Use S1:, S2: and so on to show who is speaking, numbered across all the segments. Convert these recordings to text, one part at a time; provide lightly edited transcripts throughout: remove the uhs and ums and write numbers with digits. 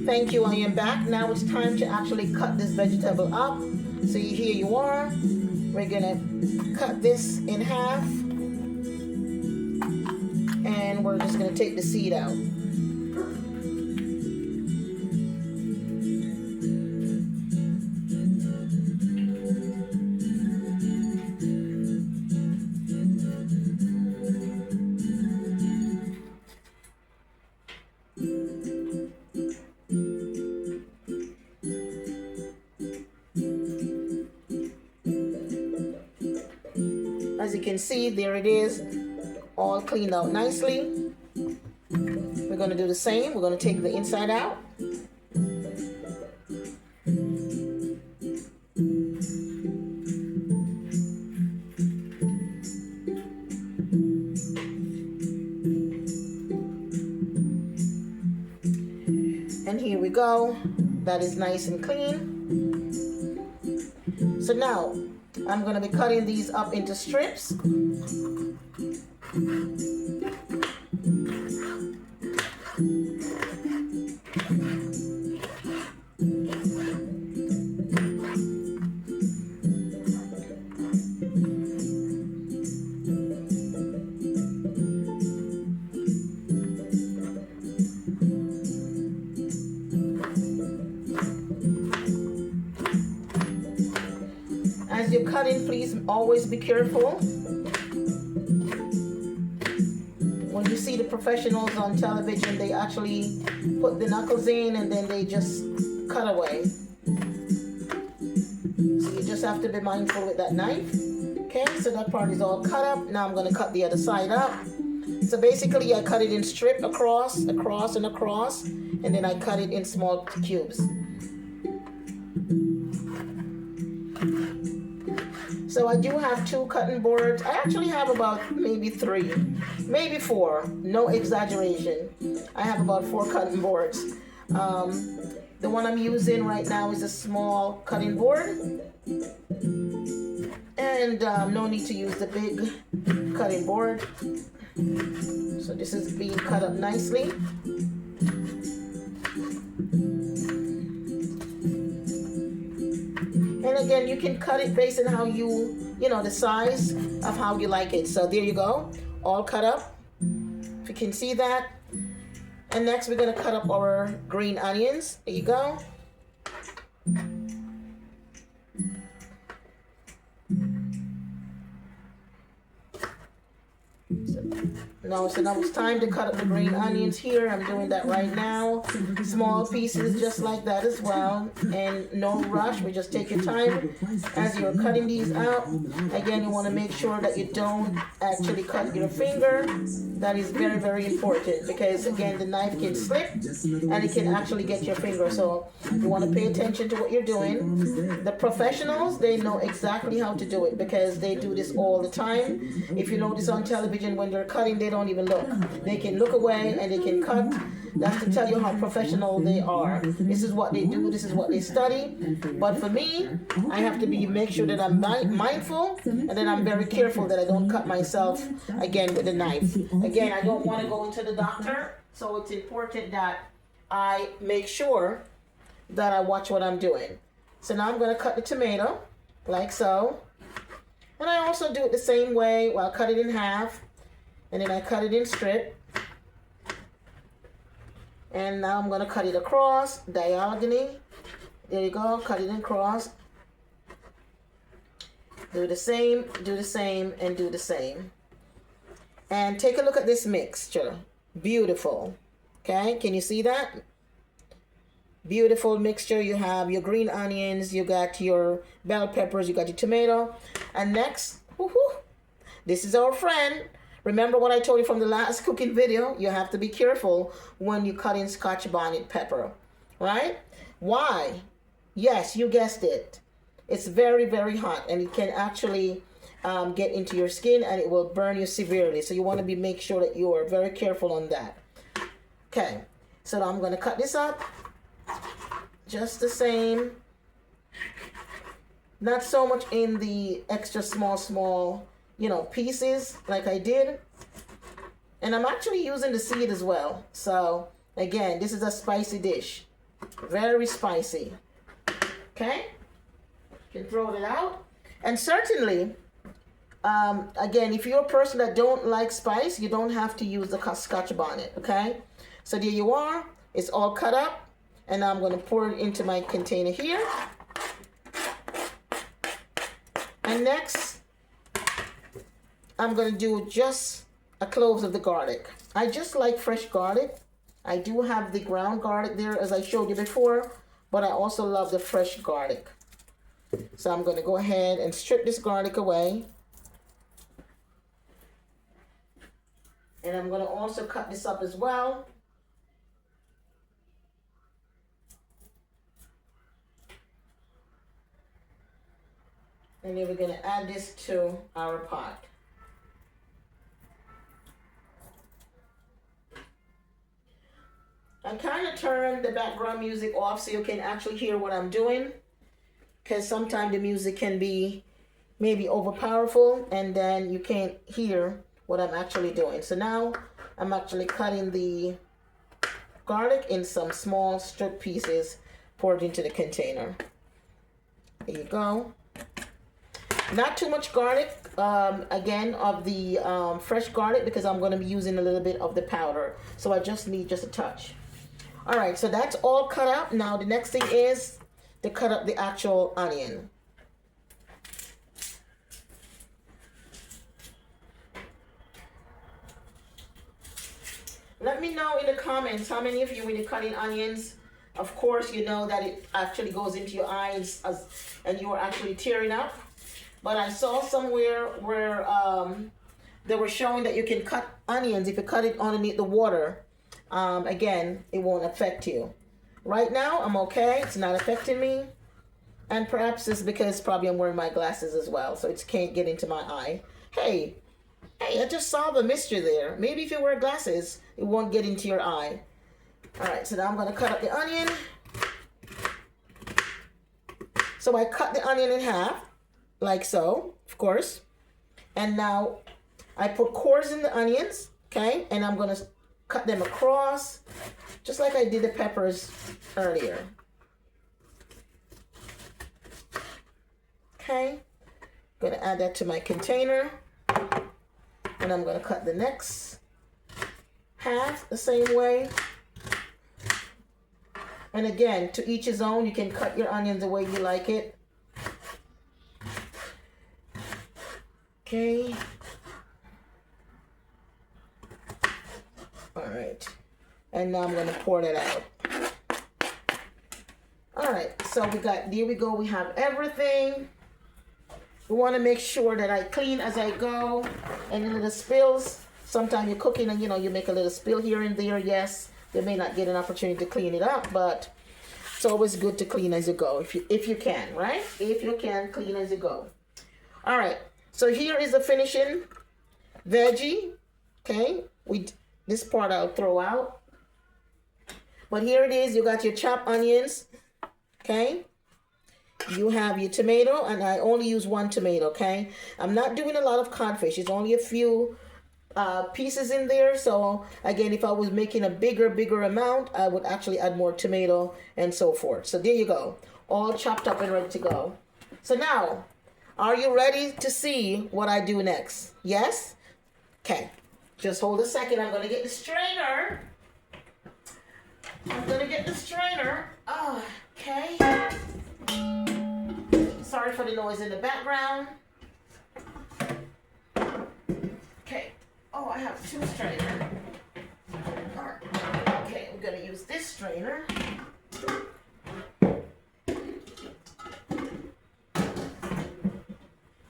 S1: Thank you, I am back. Now it's time to actually cut this vegetable up. So here you are. We're gonna cut this in half. And we're just gonna take the seed out. As you can see, there it is, all cleaned out nicely. We're going to do the same. We're going to take the inside out. And here we go. That is nice and clean. So now, I'm going to be cutting these up into strips. As you're cutting, please always be careful. When you see the professionals on television, they actually put the knuckles in and then they just cut away. So you just have to be mindful with that knife. Okay, so that part is all cut up. Now I'm going to cut the other side up. So basically I cut it in strip across, and then I cut it in small cubes. So I do have 2 cutting boards. I actually have about maybe 3, maybe 4, no exaggeration. I have about 4 cutting boards. The one I'm using right now is a small cutting board. And no need to use the big cutting board. So this is being cut up nicely. And again, you can cut it based on how you know, the size of how you like it. So there you go, all cut up. If you can see that. And next we're gonna cut up our green onions. There you go. So now it's time to cut up the green onions here. I'm doing that right now. Small pieces just like that as well. And no rush, we just take your time as you're cutting these out. Again, you want to make sure that you don't actually cut your finger. That is very, very important because again, the knife can slip and it can actually get your finger. So you want to pay attention to what you're doing. The professionals, they know exactly how to do it because they do this all the time. If you notice on television, when they're cutting, they don't even look. They can look away and they can cut. That's to tell you how professional they are. This is what they do. This is what they study. But for me, I have to make sure that I'm mindful and that I'm very careful that I don't cut myself again with the knife. Again, I don't want to go into the doctor, so it's important that I make sure that I watch what I'm doing. So now I'm going to cut the tomato like so. And I also do it the same way. Well, I'll cut it in half. And then I cut it in strip. And now I'm going to cut it across, diagonally. There you go, cut it across. Do the same, and do the same. And take a look at this mixture. Beautiful. Okay, can you see that? Beautiful mixture. You have your green onions, you got your bell peppers, you got your tomato. And next, this is our friend. Remember what I told you from the last cooking video? You have to be careful when you cut in Scotch bonnet pepper, right? Why? Yes, you guessed it. It's very, very hot and it can actually get into your skin and it will burn you severely. So you want to make sure that you are very careful on that. Okay, so now I'm going to cut this up just the same. Not so much in the extra small, you know, pieces like I did. And I'm actually using the seed as well. So again, this is a spicy dish. Very spicy. Okay? You can throw it out. And certainly, again, if you're a person that don't like spice, you don't have to use the Scotch bonnet, okay? So there you are. It's all cut up. And now I'm going to pour it into my container here. And next, I'm going to do just a clove of the garlic. I just like fresh garlic. I do have the ground garlic there, as I showed you before, but I also love the fresh garlic. So I'm going to go ahead and strip this garlic away. And I'm going to also cut this up as well. And then we're going to add this to our pot. I kind of turn the background music off so you can actually hear what I'm doing, because sometimes the music can be maybe overpowerful and then you can't hear what I'm actually doing. So now I'm actually cutting the garlic in some small strip pieces, pour it into the container. There you go. Not too much garlic, again, of the fresh garlic, because I'm going to be using a little bit of the powder. So I just need just a touch. All right, so that's all cut up. Now the next thing is to cut up the actual onion. Let me know in the comments how many of you, when you're cutting onions, of course you know that it actually goes into your eyes and you are actually tearing up. But I saw somewhere where they were showing that you can cut onions if you cut it underneath the water. Again, it won't affect you. Right now, I'm okay. It's not affecting me. And perhaps it's because probably I'm wearing my glasses as well, so it can't get into my eye. Hey, I just saw the mystery there. Maybe if you wear glasses, it won't get into your eye. All right, so now I'm going to cut up the onion. So I cut the onion in half, like so, of course. And now I put cores in the onions, okay? And I'm going to cut them across, just like I did the peppers earlier. Okay, going to add that to my container. And I'm going to cut the next half the same way. And again, to each his own. You can cut your onions the way you like it. Okay. All right. And now I'm going to pour that out. All right. So there we go. We have everything. We want to make sure that I clean as I go. Any little spills. Sometimes you're cooking and, you make a little spill here and there. Yes, you may not get an opportunity to clean it up, but it's always good to clean as you go. If you can, right? If you can, clean as you go. All right. So here is the finishing veggie. Okay. This part I'll throw out. But here it is. You got your chopped onions. Okay. You have your tomato, and I only use one tomato, okay? I'm not doing a lot of codfish. It's only a few pieces in there. So, again, if I was making a bigger amount, I would actually add more tomato and so forth. So, there you go. All chopped up and ready to go. So, now, are you ready to see what I do next? Yes? Okay. Just hold a second. I'm going to get the strainer. Okay. Sorry for the noise in the background. Okay. Oh, I have two strainers. All right. Okay, we're going to use this strainer.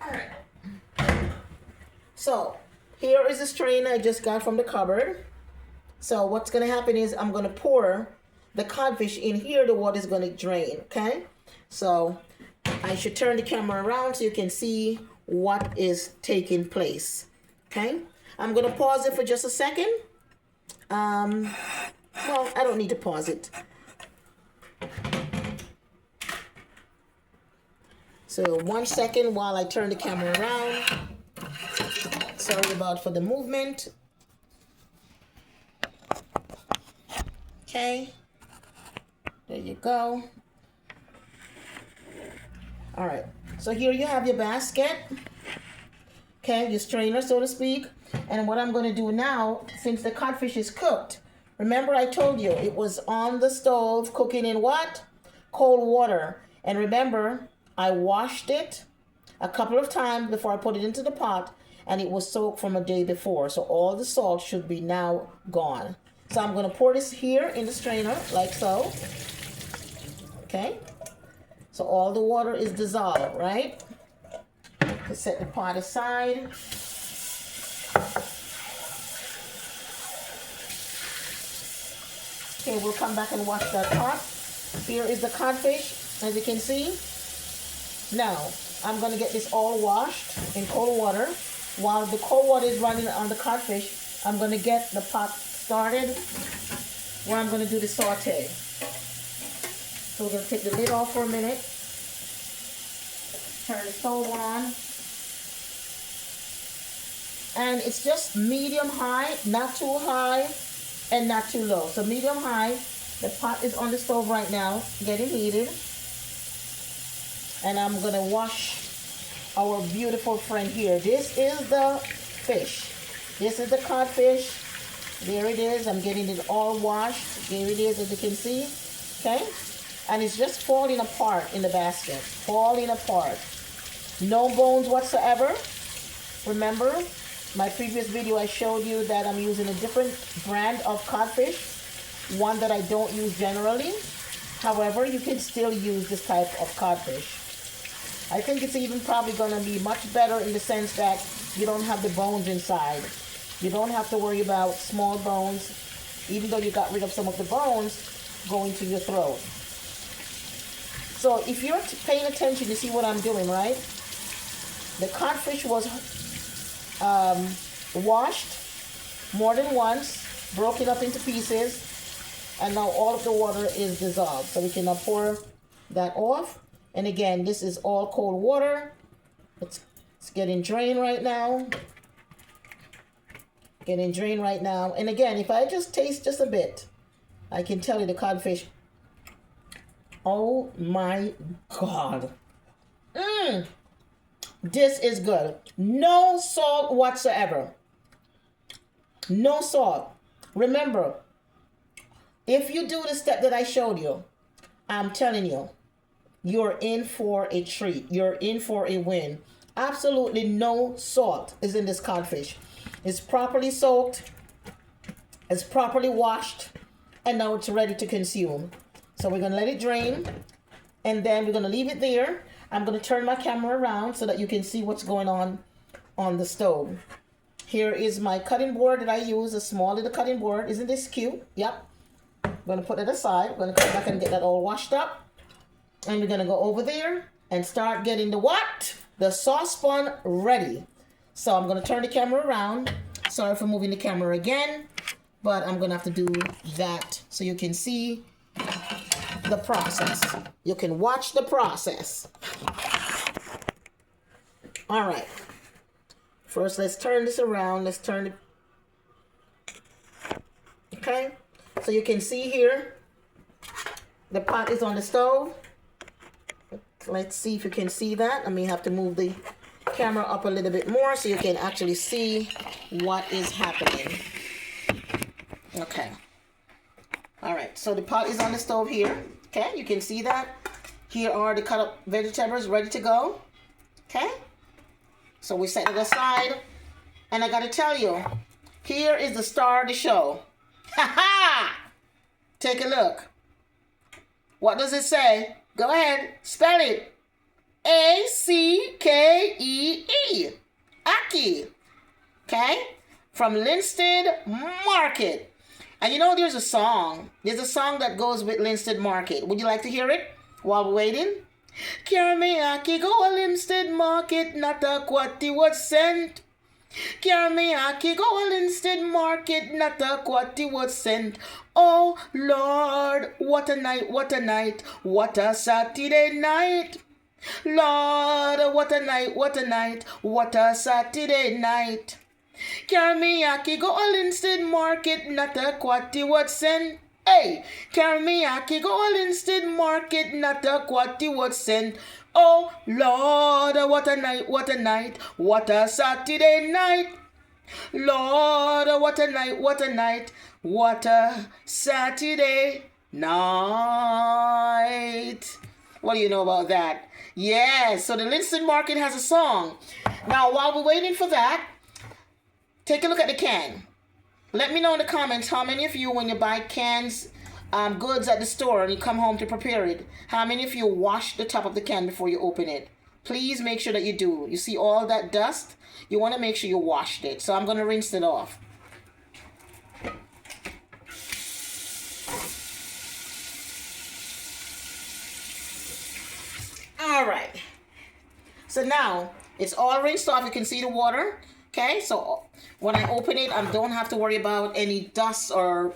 S1: All right. So, here is the strainer I just got from the cupboard. So, what's going to happen is I'm going to pour the codfish in here. The water is going to drain, okay? So, I should turn the camera around so you can see what is taking place. Okay, I'm going to pause it for just a second. Well, I don't need to pause it. So 1 second while I turn the camera around. Sorry about for the movement. Okay. There you go. All right. So here you have your basket. Okay, your strainer, so to speak. And what I'm going to do now, since the codfish is cooked, remember I told you it was on the stove cooking in what? Cold water. And remember, I washed it a couple of times before I put it into the pot, and it was soaked from a day before. So all the salt should be now gone. So I'm going to pour this here in the strainer, like so. Okay. So all the water is dissolved, right? Let's set the pot aside. Okay, we'll come back and wash that pot. Here is the codfish, as you can see. Now, I'm going to get this all washed in cold water. While the cold water is running on the codfish, I'm going to get the pot started where I'm going to do the saute. So we're going to take the lid off for a minute. Turn the stove on. And it's just medium-high, not too high and not too low. So medium-high. The pot is on the stove right now, getting heated. And I'm going to wash our beautiful friend here. This is the fish. This is the codfish. There it is. I'm getting it all washed. There it is, as you can see. Okay? And it's just falling apart in the basket. Falling apart. No bones whatsoever. Remember, my previous video I showed you that I'm using a different brand of codfish, one that I don't use generally. However, you can still use this type of codfish. I think it's even probably going to be much better in the sense that you don't have the bones inside. You don't have to worry about small bones, even though you got rid of some of the bones going to your throat. So if you're paying attention, you see what I'm doing, right? The codfish was washed more than once, broken up into pieces, and now all of the water is dissolved. So we can now pour that off. And again, this is all cold water. It's getting drained right now. Getting drained right now. And again, if I just taste just a bit, I can tell you the codfish. Oh my God. This is good. No salt whatsoever. No salt. Remember, if you do the step that I showed you, I'm telling you, you're in for a treat. You're in for a win. Absolutely no salt is in this codfish. It's properly soaked. It's properly washed. And now it's ready to consume. So we're going to let it drain. And then we're going to leave it there. I'm going to turn my camera around so that you can see what's going on the stove. Here is my cutting board that I use, a small little cutting board. Isn't this cute? Yep. I'm going to put it aside. I'm going to come back and get that all washed up. And we're going to go over there and start getting the what? The saucepan ready. So I'm going to turn the camera around. Sorry for moving the camera again, but I'm going to have to do that so you can see the process. You can watch the process. All right. First, let's turn this around. Let's turn it. Okay. So you can see here, the pot is on the stove. Let's see if you can see that. I may have to move the camera up a little bit more so you can actually see what is happening. Okay. All right. So the pot is on the stove here. Okay. You can see that. Here are the cut up vegetables ready to go. Okay. So we set it aside. And I got to tell you, here is the star of the show. Ha ha! Take a look. What does it say? Go ahead. Spell it. A-C-K-E-E. Aki. Okay? From Linstead Market. And you know there's a song. There's a song that goes with Linstead Market. Would you like to hear it while we're waiting? Carry me Aki, go a Linstead Market, not a quatty was sent. Carry me Aki, go a Linstead Market, not a quatty was sent. Oh Lord, what a night, what a night, what a Saturday night. Lord, what a night, what a night, what a Saturday night. Carry me Aki, go a Linstead Market, not a quatty was sent. Hey, carry me Aki go instead market, not a quatty what sent. Oh Lord, what a night, what a night, what a Saturday night. Lord, what a night, what a night, what a Saturday night. What do you know about that? Yes, so the Linston Market has a song. Now, while we're waiting for that, take a look at the can. Let me know in the comments how many of you, when you buy cans, goods at the store and you come home to prepare it, how many of you wash the top of the can before you open it? Please make sure that you do. You see all that dust? You want to make sure you washed it. So I'm going to rinse it off. All right. So now it's all rinsed off. You can see the water. Okay, so when I open it, I don't have to worry about any dust or,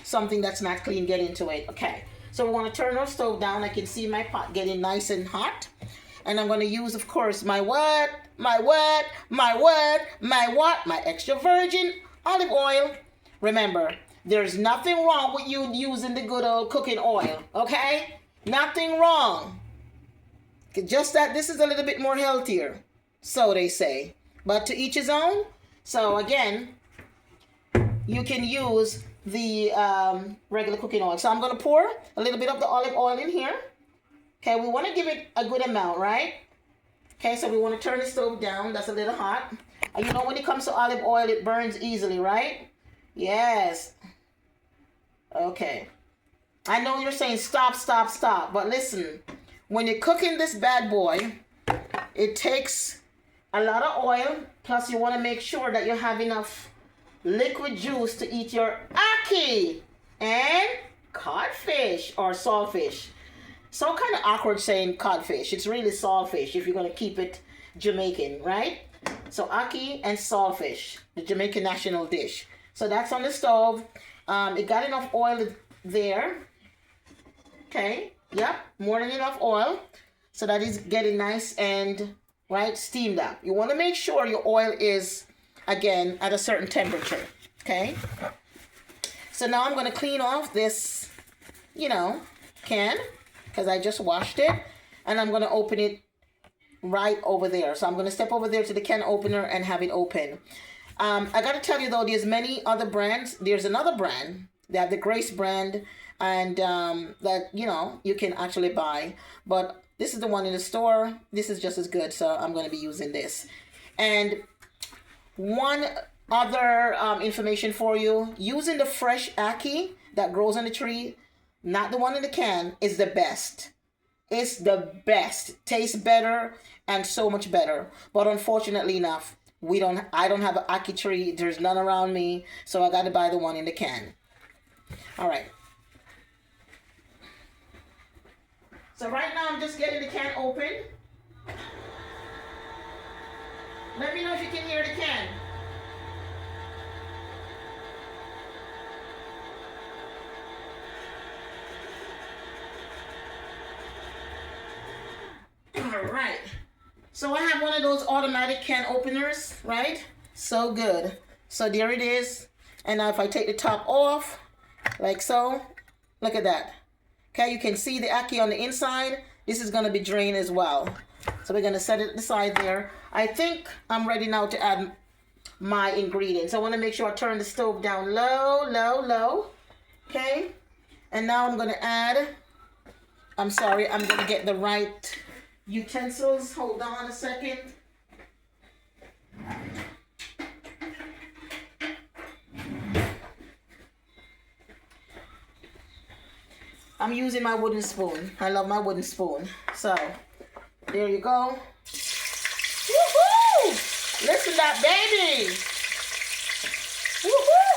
S1: something that's not clean get into it. Okay, so we want to turn our stove down. I can see my pot getting nice and hot. And I'm going to use, of course, my extra virgin olive oil. Remember, there's nothing wrong with you using the good old cooking oil, okay? Nothing wrong. Just that this is a little bit more healthier, so they say. But to each his own. So again, you can use the regular cooking oil. So I'm going to pour a little bit of the olive oil in here. Okay, we want to give it a good amount, right? Okay, so we want to turn the stove down. That's a little hot. And when it comes to olive oil, it burns easily, right? Yes. Okay. I know you're saying stop. But listen, when you're cooking this bad boy, it takes a lot of oil. Plus, you want to make sure that you have enough liquid juice to eat your ackee and codfish or saltfish. So kind of awkward saying codfish. It's really saltfish if you're going to keep it Jamaican, right? So ackee and saltfish, the Jamaican national dish. So that's on the stove. It got enough oil there. Okay. Yep. More than enough oil. So that is getting nice and, steamed up. You want to make sure your oil is, again, at a certain temperature. Okay. So now I'm going to clean off this, can. Because I just washed it, and I'm going to open it right over there. So I'm going to step over there to the can opener and have it open. I got to tell you, though, there's many other brands. There's another brand. They have the Grace brand, and that, you can actually buy. But this is the one in the store. This is just as good, so I'm going to be using this. And one other information for you, using the fresh ackee that grows on the tree, not the one in the can, is the best. It's the best. Tastes better and so much better. But unfortunately enough, I don't have an ackee tree. There's none around me. So I got to buy the one in the can. All right. So right now I'm just getting the can open. Let me know if you can hear the can. Alright, so I have one of those automatic can openers, right? So good. So there it is. And now if I take the top off, like so, look at that. Okay, you can see the ackee on the inside. This is going to be drained as well. So we're going to set it aside there. I think I'm ready now to add my ingredients. I want to make sure I turn the stove down low. Okay, and now I'm going to add, I'm going to get the right utensils. Hold on a second. I'm using my wooden spoon. I love my wooden spoon. So, there you go. Woohoo! Listen to that, baby. Woohoo!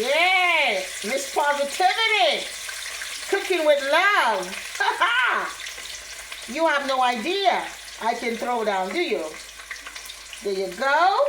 S1: Yeah, Miss Positivity. Cooking with love. Ha ha! You have no idea I can throw down, do you? There you go.